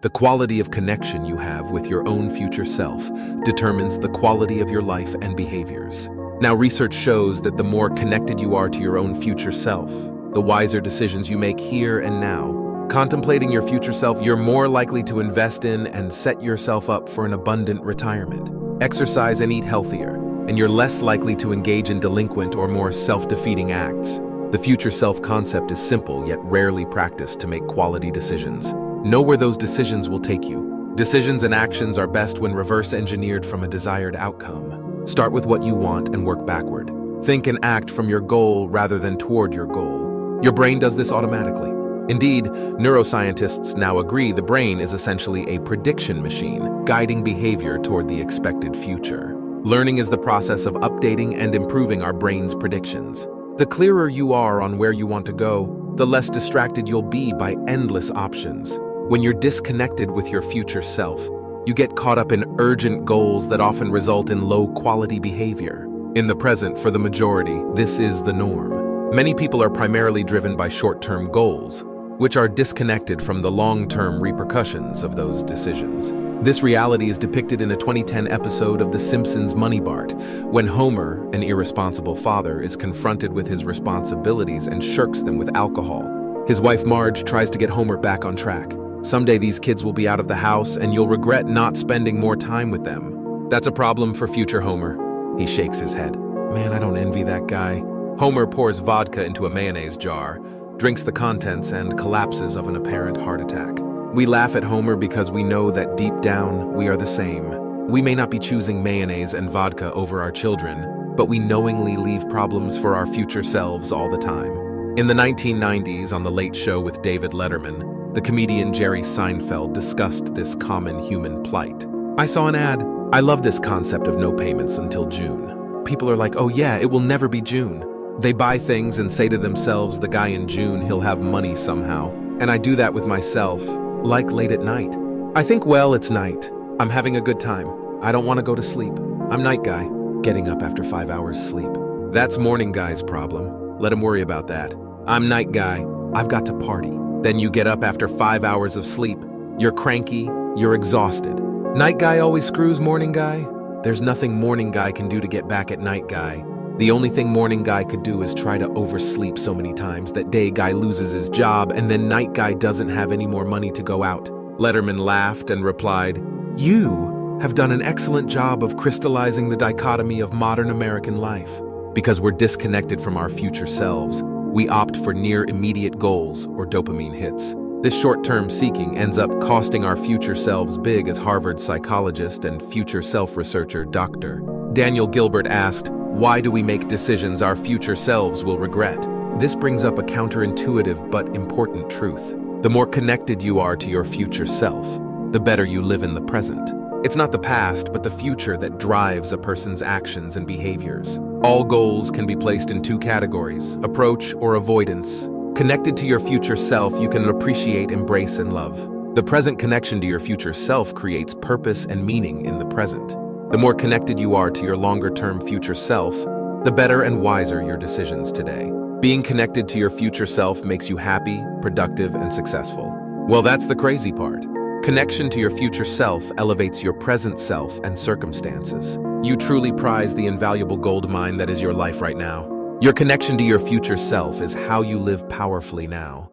The quality of connection you have with your own future self determines the quality of your life and behaviors. Now, research shows that the more connected you are to your own future self, the wiser decisions you make here and now. Contemplating your future self, you're more likely to invest in and set yourself up for an abundant retirement. Exercise and eat healthier, and you're less likely to engage in delinquent or more self-defeating acts. The future self concept is simple yet rarely practiced to make quality decisions. Know where those decisions will take you. Decisions and actions are best when reverse-engineered from a desired outcome. Start with what you want and work backward. Think and act from your goal rather than toward your goal. Your brain does this automatically. Indeed, neuroscientists now agree the brain is essentially a prediction machine, guiding behavior toward the expected future. Learning is the process of updating and improving our brain's predictions. The clearer you are on where you want to go, the less distracted you'll be by endless options. When you're disconnected with your future self, you get caught up in urgent goals that often result in low-quality behavior. In the present, for the majority, this is the norm. Many people are primarily driven by short-term goals, which are disconnected from the long-term repercussions of those decisions. This reality is depicted in a 2010 episode of The Simpsons' Moneybart, when Homer, an irresponsible father, is confronted with his responsibilities and shirks them with alcohol. His wife Marge tries to get Homer back on track. Someday these kids will be out of the house and you'll regret not spending more time with them. That's a problem for future Homer. He shakes his head. Man, I don't envy that guy. Homer pours vodka into a mayonnaise jar, drinks the contents, and collapses of an apparent heart attack. We laugh at Homer because we know that deep down, we are the same. We may not be choosing mayonnaise and vodka over our children, but we knowingly leave problems for our future selves all the time. In the 1990s, on The Late Show with David Letterman, the comedian Jerry Seinfeld discussed this common human plight. I saw an ad. I love this concept of no payments until June. People are like, oh yeah, it will never be June. They buy things and say to themselves, the guy in June, he'll have money somehow. And I do that with myself, like late at night. I think, well, it's night. I'm having a good time. I don't want to go to sleep. I'm night guy, getting up after 5 hours sleep. That's morning guy's problem. Let him worry about that. I'm night guy. I've got to party. Then you get up after 5 hours of sleep. You're cranky. You're exhausted. Night guy always screws morning guy. There's nothing morning guy can do to get back at night guy. The only thing morning guy could do is try to oversleep so many times that day guy loses his job and then night guy doesn't have any more money to go out. Letterman laughed and replied, "You have done an excellent job of crystallizing the dichotomy of modern American life. Because we're disconnected from our future selves, we opt for near immediate goals or dopamine hits. This short-term seeking ends up costing our future selves big, as Harvard psychologist and future self-researcher Dr. Daniel Gilbert asked, why do we make decisions our future selves will regret? This brings up a counterintuitive but important truth. The more connected you are to your future self, the better you live in the present. It's not the past, but the future that drives a person's actions and behaviors. All goals can be placed in two categories, approach or avoidance. Connected to your future self, you can appreciate, embrace, and love. The present connection to your future self creates purpose and meaning in the present. The more connected you are to your longer-term future self, the better and wiser your decisions today. Being connected to your future self makes you happy, productive, and successful. Well, that's the crazy part. Connection to your future self elevates your present self and circumstances. You truly prize the invaluable gold mine that is your life right now. Your connection to your future self is how you live powerfully now.